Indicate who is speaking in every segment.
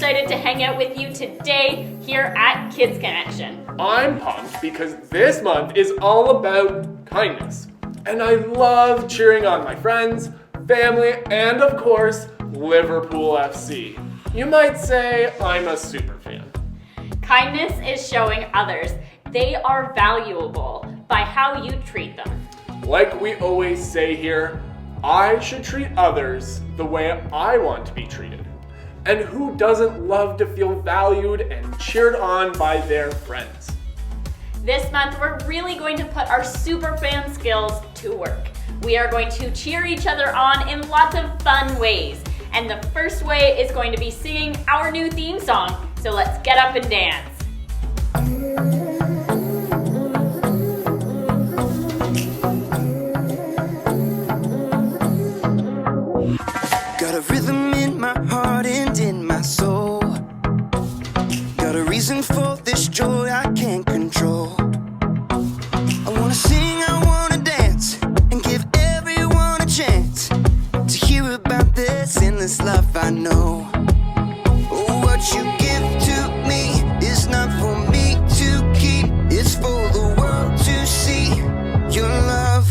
Speaker 1: excited to hang out with you today here at Kids Connection.
Speaker 2: I'm pumped because this month is all about kindness. And I love cheering on my friends, family, and of course, Liverpool FC. You might say I'm a super fan.
Speaker 1: Kindness is showing others they are valuable by how you treat them.
Speaker 2: Like we always say here, I should treat others the way I want to be treated. And who doesn't love to feel valued and cheered on by their friends?
Speaker 1: This month, we're really going to put our SUPERFAN skills to work. We are going to cheer each other on in lots of fun ways. And the first way is going to be singing our new theme song. So let's get up and dance.
Speaker 3: Got a rhythm in my heart and in my soul. Got a reason for this joy I can't control. I wanna sing, I wanna dance, and give everyone a chance to hear about this endless love I know. Oh, what you give to me is not for me to keep, it's for the world to see your love.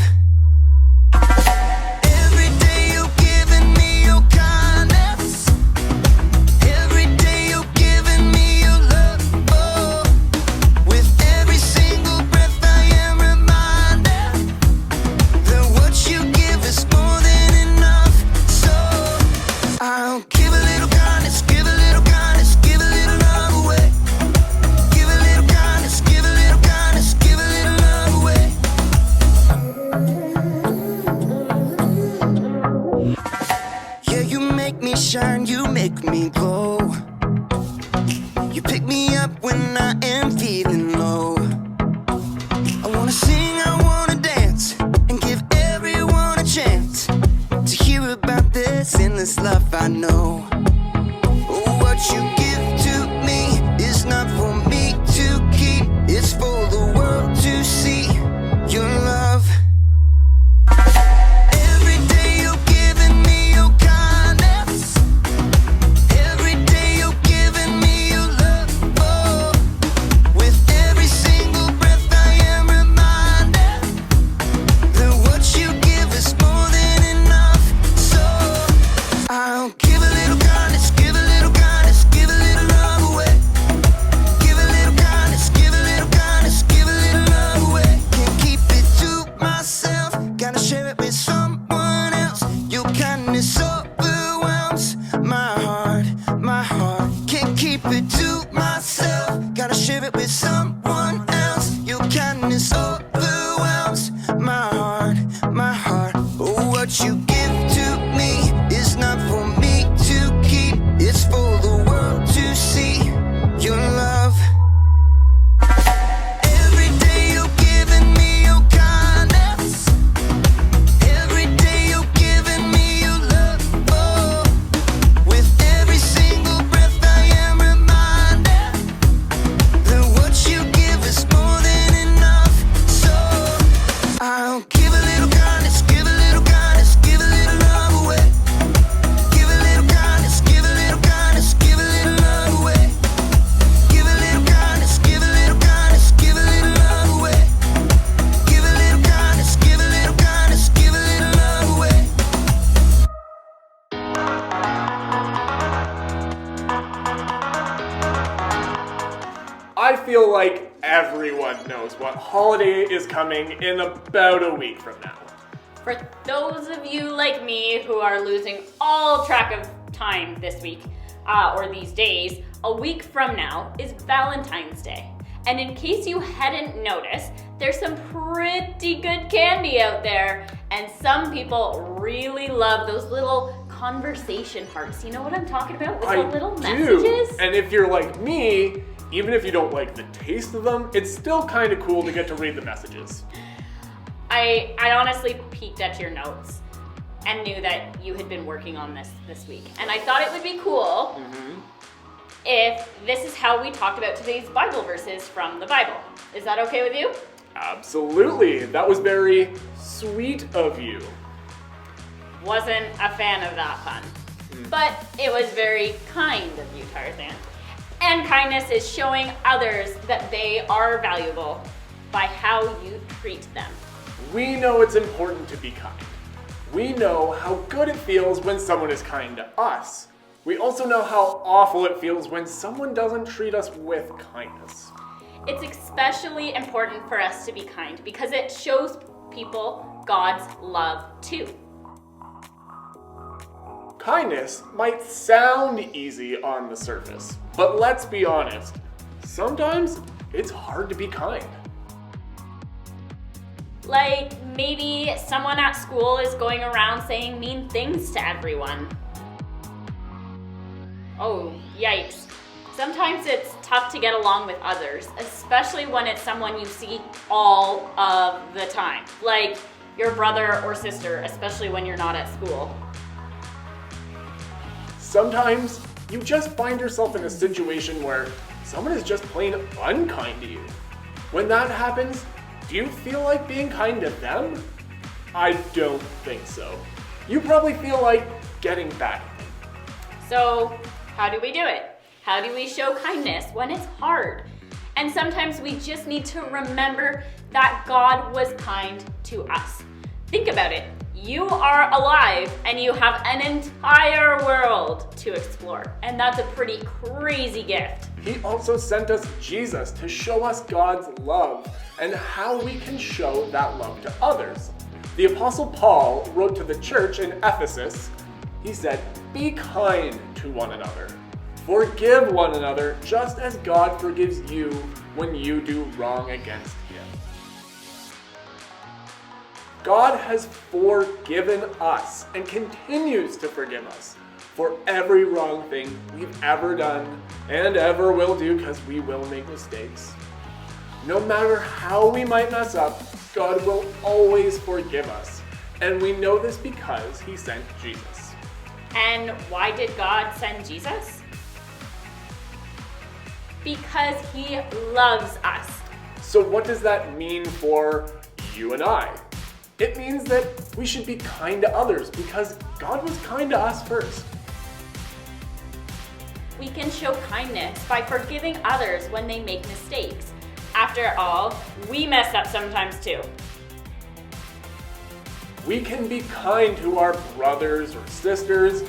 Speaker 3: Shine, you make me glow. You pick me up when I am feeling low. I wanna sing, I wanna dance, and give everyone a chance to hear about this endless love I know. Oh, what you give to me is not for me to keep, it's for the world to see your love.
Speaker 2: I feel like everyone knows what holiday is coming in about a week from now.
Speaker 1: For those of you like me who are losing all track of time this week, or these days, a week from now is Valentine's Day. And in case you hadn't noticed, there's some pretty good candy out there, and some people really love those little conversation hearts. You know what I'm talking about? With the little messages?
Speaker 2: And if you're like me, even if you don't like the taste of them, it's still kind of cool to get to read the messages.
Speaker 1: I honestly peeked at your notes and knew that you had been working on this week. And I thought it would be cool if this is how we talked about today's Bible verses from the Bible. Is that okay with you?
Speaker 2: Absolutely. That was very sweet of you.
Speaker 1: Wasn't a fan of that pun. But it was very kind of you, Tarzan. And kindness is showing others that they are valuable by how you treat them.
Speaker 2: We know it's important to be kind. We know how good it feels when someone is kind to us. We also know how awful it feels when someone doesn't treat us with kindness.
Speaker 1: It's especially important for us to be kind because it shows people God's love too.
Speaker 2: Kindness might sound easy on the surface, but let's be honest, sometimes it's hard to be kind.
Speaker 1: Like maybe someone at school is going around saying mean things to everyone. Oh, yikes. Sometimes it's tough to get along with others, especially when it's someone you see all of the time, like your brother or sister, especially when you're not at school.
Speaker 2: Sometimes you just find yourself in a situation where someone is just plain unkind to you. When that happens, do you feel like being kind to them? I don't think so. You probably feel like getting back at them.
Speaker 1: So, how do we do it? How do we show kindness when it's hard? And sometimes we just need to remember that God was kind to us. Think about it. You are alive and you have an entire world to explore. And that's a pretty crazy gift.
Speaker 2: He also sent us Jesus to show us God's love and how we can show that love to others. The Apostle Paul wrote to the church in Ephesus. He said, "Be kind to one another. Forgive one another just as God forgives you when you do wrong against him." God has forgiven us and continues to forgive us for every wrong thing we've ever done and ever will do, because we will make mistakes. No matter how we might mess up, God will always forgive us. And we know this because he sent Jesus.
Speaker 1: And why did God send Jesus? Because he loves us.
Speaker 2: So what does that mean for you and I? It means that we should be kind to others because God was kind to us first.
Speaker 1: We can show kindness by forgiving others when they make mistakes. After all, we mess up sometimes too.
Speaker 2: We can be kind to our brothers or sisters,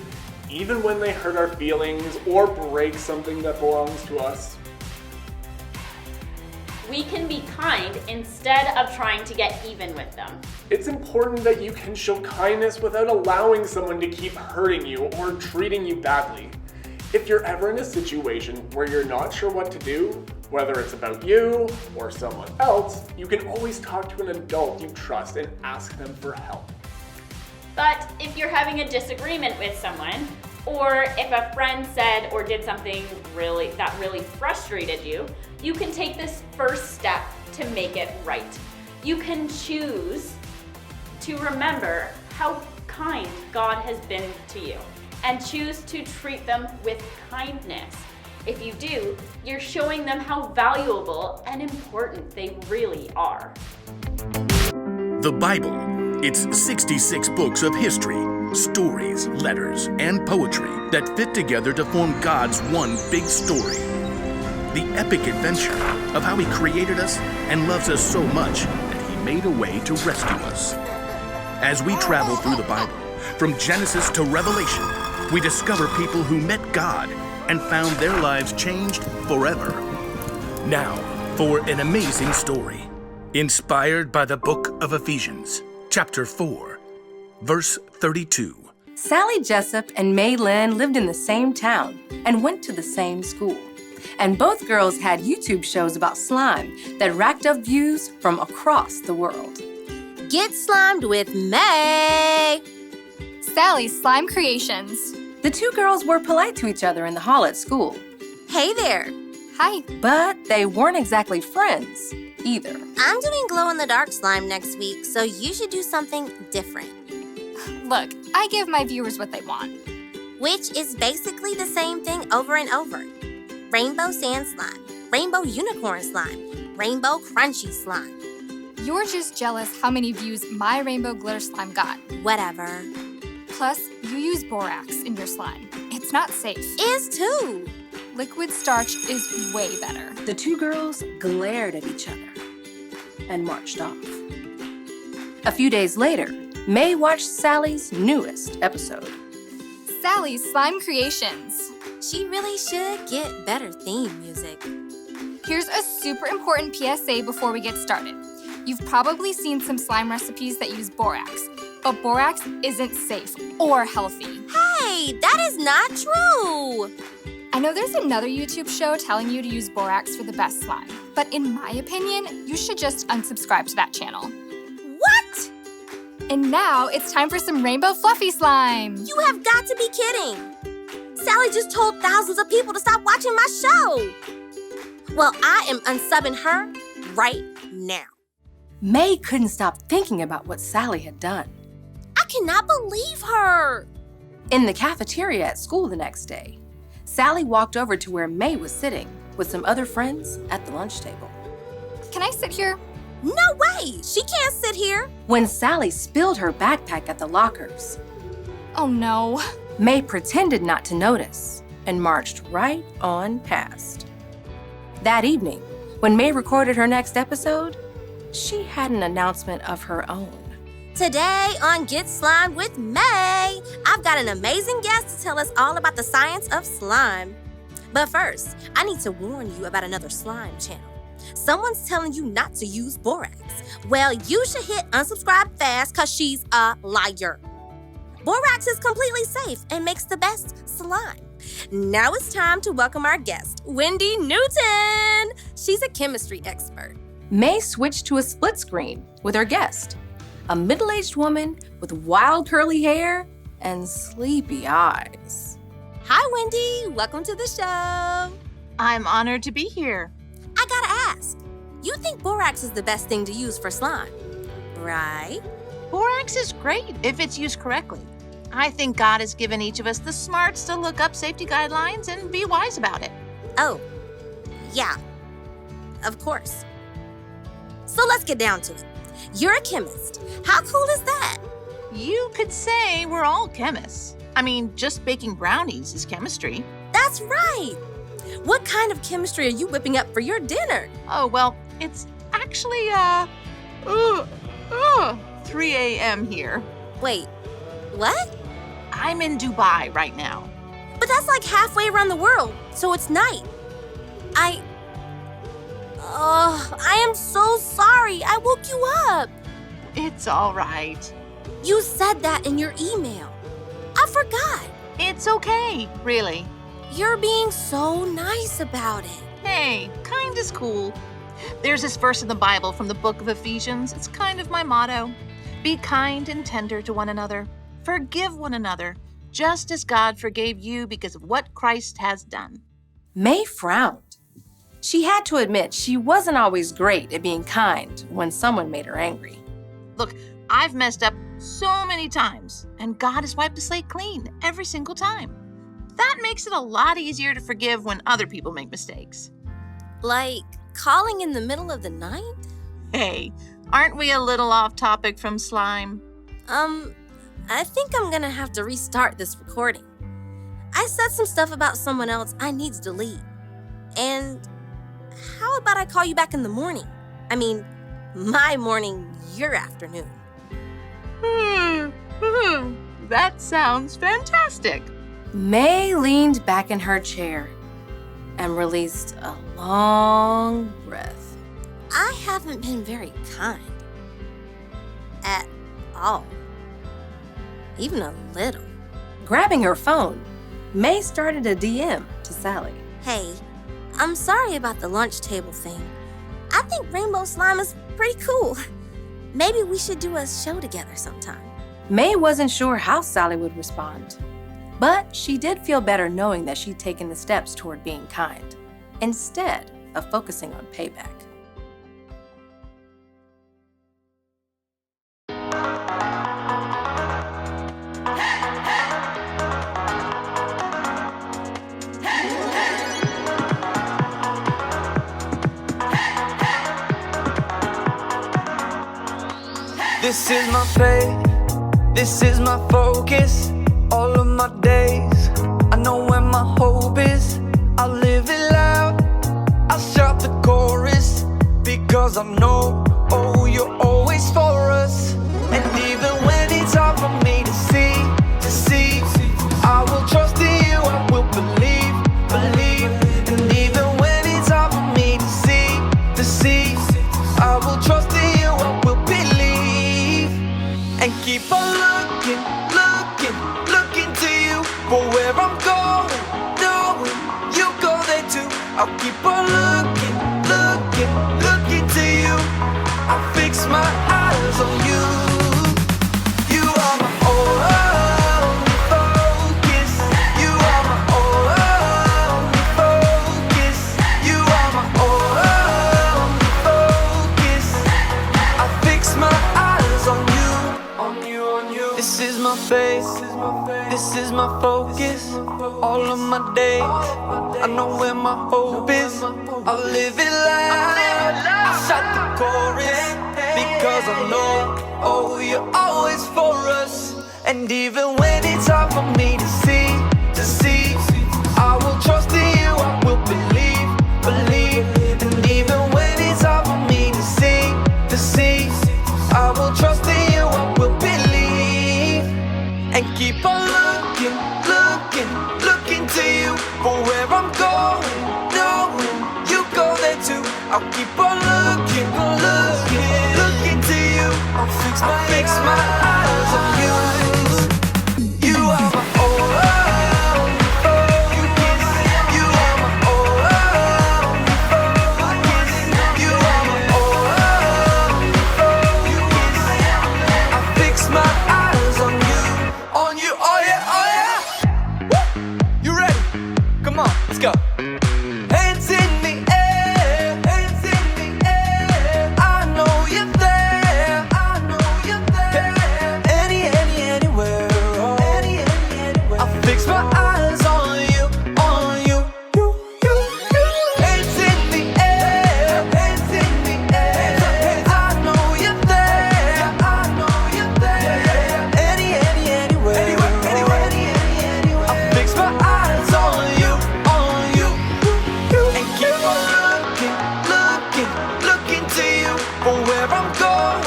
Speaker 2: even when they hurt our feelings or break something that belongs to us.
Speaker 1: We can be kind instead of trying to get even with them.
Speaker 2: It's important that you can show kindness without allowing someone to keep hurting you or treating you badly. If you're ever in a situation where you're not sure what to do, whether it's about you or someone else, you can always talk to an adult you trust and ask them for help.
Speaker 1: But if you're having a disagreement with someone, or if a friend said or did something that really frustrated you, you can take this first step to make it right. You can choose to remember how kind God has been to you and choose to treat them with kindness. If you do, you're showing them how valuable and important they really are.
Speaker 4: The Bible. It's 66 books of history, stories, letters, and poetry that fit together to form God's one big story. The epic adventure of how he created us and loves us so much that he made a way to rescue us. As we travel through the Bible, from Genesis to Revelation, we discover people who met God and found their lives changed forever. Now, for an amazing story, inspired by the book of Ephesians, chapter 4, verse 32.
Speaker 5: Sally Jessup and May Lynn lived in the same town and went to the same school. And both girls had YouTube shows about slime that racked up views from across the world.
Speaker 6: Get slimed with May!
Speaker 7: Sally's Slime Creations.
Speaker 5: The two girls were polite to each other in the hall at school.
Speaker 6: Hey there!
Speaker 7: Hi.
Speaker 5: But they weren't exactly friends either.
Speaker 6: I'm doing glow-in-the-dark slime next week, so you should do something different.
Speaker 7: Look, I give my viewers what they want.
Speaker 6: Which is basically the same thing over and over. Rainbow sand slime, rainbow unicorn slime, rainbow crunchy slime.
Speaker 7: You're just jealous how many views my rainbow glitter slime got.
Speaker 6: Whatever.
Speaker 7: Plus, you use borax in your slime. It's not safe.
Speaker 6: Is too.
Speaker 7: Liquid starch is way better.
Speaker 5: The two girls glared at each other and marched off. A few days later, May watched Sally's newest episode.
Speaker 7: Sally's Slime Creations.
Speaker 6: She really should get better theme music.
Speaker 7: Here's a super important PSA before we get started. You've probably seen some slime recipes that use borax, but borax isn't safe or healthy.
Speaker 6: Hey, that is not true.
Speaker 7: I know there's another YouTube show telling you to use borax for the best slime, but in my opinion, you should just unsubscribe to that channel.
Speaker 6: What?
Speaker 7: And now it's time for some rainbow fluffy slime.
Speaker 6: You have got to be kidding. Sally just told thousands of people to stop watching my show. Well, I am unsubbing her right now.
Speaker 5: May couldn't stop thinking about what Sally had done.
Speaker 6: I cannot believe her.
Speaker 5: In the cafeteria at school the next day, Sally walked over to where May was sitting with some other friends at the lunch table.
Speaker 7: Can I sit here?
Speaker 6: No way. She can't sit here.
Speaker 5: When Sally spilled her backpack at the lockers,
Speaker 7: Oh no.
Speaker 5: May pretended not to notice and marched right on past. That evening, when May recorded her next episode, she had an announcement of her own.
Speaker 6: Today on Get Slimed with May, I've got an amazing guest to tell us all about the science of slime. But first, I need to warn you about another slime channel. Someone's telling you not to use borax. Well, you should hit unsubscribe fast because she's a liar. Borax is completely safe and makes the best slime. Now it's time to welcome our guest, Wendy Newton. She's a chemistry expert.
Speaker 5: May switched to a split screen with her guest, a middle-aged woman with wild curly hair and sleepy eyes.
Speaker 6: Hi, Wendy. Welcome to the show.
Speaker 8: I'm honored to be here.
Speaker 6: I gotta ask, you think borax is the best thing to use for slime, right?
Speaker 8: Borax is great if it's used correctly. I think God has given each of us the smarts to look up safety guidelines and be wise about it.
Speaker 6: Oh, yeah, of course. So let's get down to it. You're a chemist. How cool is that?
Speaker 8: You could say we're all chemists. I mean, just baking brownies is chemistry.
Speaker 6: That's right. What kind of chemistry are you whipping up for your dinner?
Speaker 8: Oh, well, it's actually, 3 a.m. here.
Speaker 6: Wait, what?
Speaker 8: I'm in Dubai right now.
Speaker 6: But that's like halfway around the world, so it's night. I am so sorry. I woke you up.
Speaker 8: It's all right.
Speaker 6: You said that in your email. I forgot.
Speaker 8: It's okay, really.
Speaker 6: You're being so nice about it.
Speaker 8: Hey, kind is cool. There's this verse in the Bible from the book of Ephesians. It's kind of my motto. Be kind and tender to one another. Forgive one another, just as God forgave you because of what Christ has done.
Speaker 5: May frowned. She had to admit she wasn't always great at being kind when someone made her angry.
Speaker 8: Look, I've messed up so many times, and God has wiped the slate clean every single time. That makes it a lot easier to forgive when other people make mistakes.
Speaker 6: Like calling in the middle of the night?
Speaker 8: Hey, aren't we a little off topic from slime?
Speaker 6: I think I'm gonna have to restart this recording. I said some stuff about someone else I need to delete. And how about I call you back in the morning? I mean, my morning, your afternoon.
Speaker 8: That sounds fantastic.
Speaker 5: May leaned back in her chair and released a long breath.
Speaker 6: I haven't been very kind. At all. Even a little.
Speaker 5: Grabbing her phone, May started a DM to Sally.
Speaker 6: Hey, I'm sorry about the lunch table thing. I think rainbow slime is pretty cool. Maybe we should do a show together sometime.
Speaker 5: May wasn't sure how Sally would respond, but she did feel better knowing that she'd taken the steps toward being kind, instead of focusing on payback.
Speaker 3: This is my fate, This is my focus, all of my days. I know where my hope is, I live it loud. I shout the chorus, because I know, oh, you're always for us. And even when it's hard for me to see, I will trust in you, I will believe. And even when it's hard for me to see, I will trust in you, I will believe. And keep on looking to you for where I'm going, knowing you go there too. I'll keep on looking to you. I fix my eyes on you. You are my only focus. You are my only focus. You are my only focus. I fix my eyes on you. This is my faith. This is my focus. All of my days, I know where my hope is. I'll live it loud. I shout the chorus, because I know, oh, you're always for us. And even when it's hard for me to see, I will trust in you, I will believe. And even when it's hard for me to see, I will trust in you, I will believe. And keep on looking to you for where I'm going, knowing you go there too. I'll keep on looking to you. I'll fix my eyes on you. You are my only focus. You are my only focus. You are my only focus. I fix my eyes on you, oh yeah. Woo! You ready? Come on, let's go. Hands in the air, hands in the air. I know you're there, I know you're there. Anywhere, oh. Anywhere. I fix my eyes on you. Hands in the air, hands in the air. I know you're there, I know you're there. Anywhere. I fix my eyes on you. And keep on looking to you for where I'm going,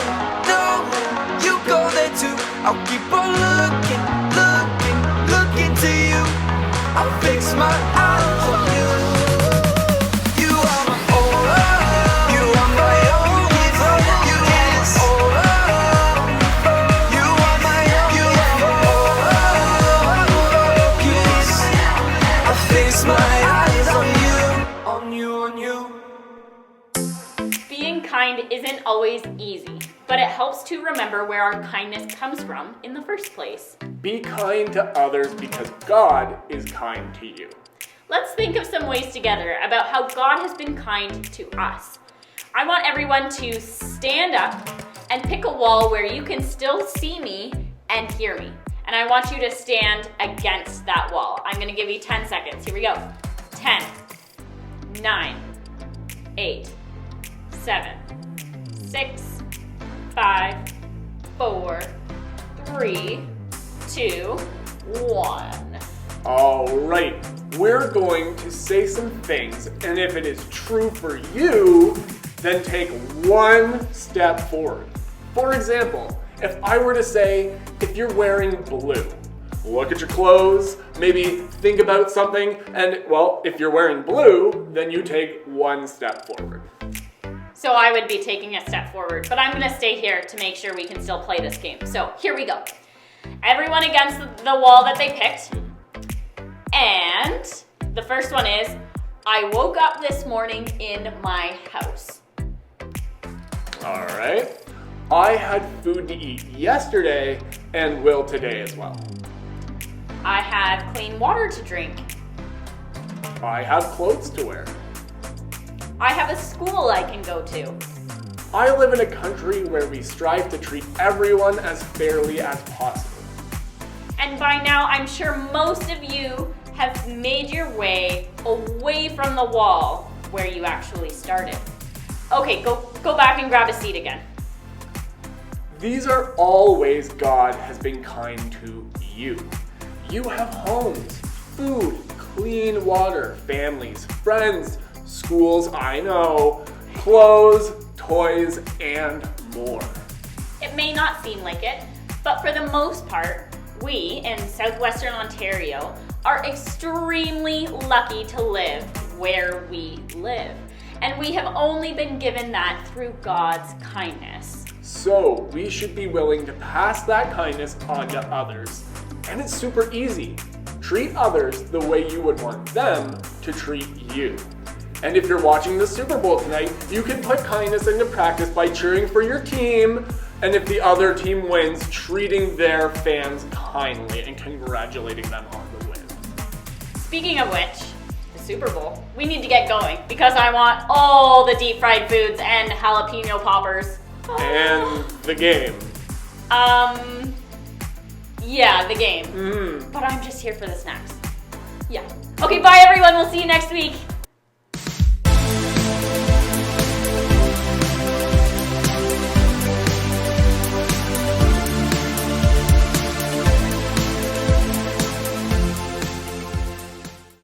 Speaker 3: knowing you go there too. I'll keep on looking to you. I'll fix my eyes on you. You are my only, you are my only focus. You are my only focus. I fix my eyes on you.
Speaker 1: Being kind isn't always easy, but it helps to remember where our kindness comes from in the first place.
Speaker 2: Be kind to others because God is kind to you.
Speaker 1: Let's think of some ways together about how God has been kind to us. I want everyone to stand up and pick a wall where you can still see me and hear me. And I want you to stand against that wall. I'm gonna give you 10 seconds. Here we go. 10, 9, 8, 7, 6, 5, 4, 3, 2, 1.
Speaker 2: All right, we're going to say some things, and if it is true for you, then take one step forward. For example, if I were to say, if you're wearing blue, look at your clothes, maybe think about something, and well, if you're wearing blue, then you take one step forward.
Speaker 1: So I would be taking a step forward, but I'm gonna stay here to make sure we can still play this game. So here we go. Everyone against the wall that they picked. And the first one is, I woke up this morning in my house.
Speaker 2: All right. I had food to eat yesterday and will today as well.
Speaker 1: I have clean water to drink.
Speaker 2: I have clothes to wear.
Speaker 1: I have a school I can go to.
Speaker 2: I live in a country where we strive to treat everyone as fairly as possible.
Speaker 1: And by now, I'm sure most of you have made your way away from the wall where you actually started. Okay, go back and grab a seat again.
Speaker 2: These are all ways God has been kind to you. You have homes, food, clean water, families, friends, schools, I know, clothes, toys, and more.
Speaker 1: It may not seem like it, but for the most part, we in southwestern Ontario are extremely lucky to live where we live. And we have only been given that through God's kindness.
Speaker 2: So we should be willing to pass that kindness on to others. And it's super easy. Treat others the way you would want them to treat you. And if you're watching the Super Bowl tonight, you can put kindness into practice by cheering for your team, and if the other team wins, treating their fans kindly and congratulating them on the win.
Speaker 1: Speaking of which, the Super Bowl, we need to get going because I want all the deep fried foods and jalapeno poppers.
Speaker 2: And the game.
Speaker 1: Yeah, the game. But I'm just here for the snacks. Yeah. Okay, bye everyone. We'll see you next week.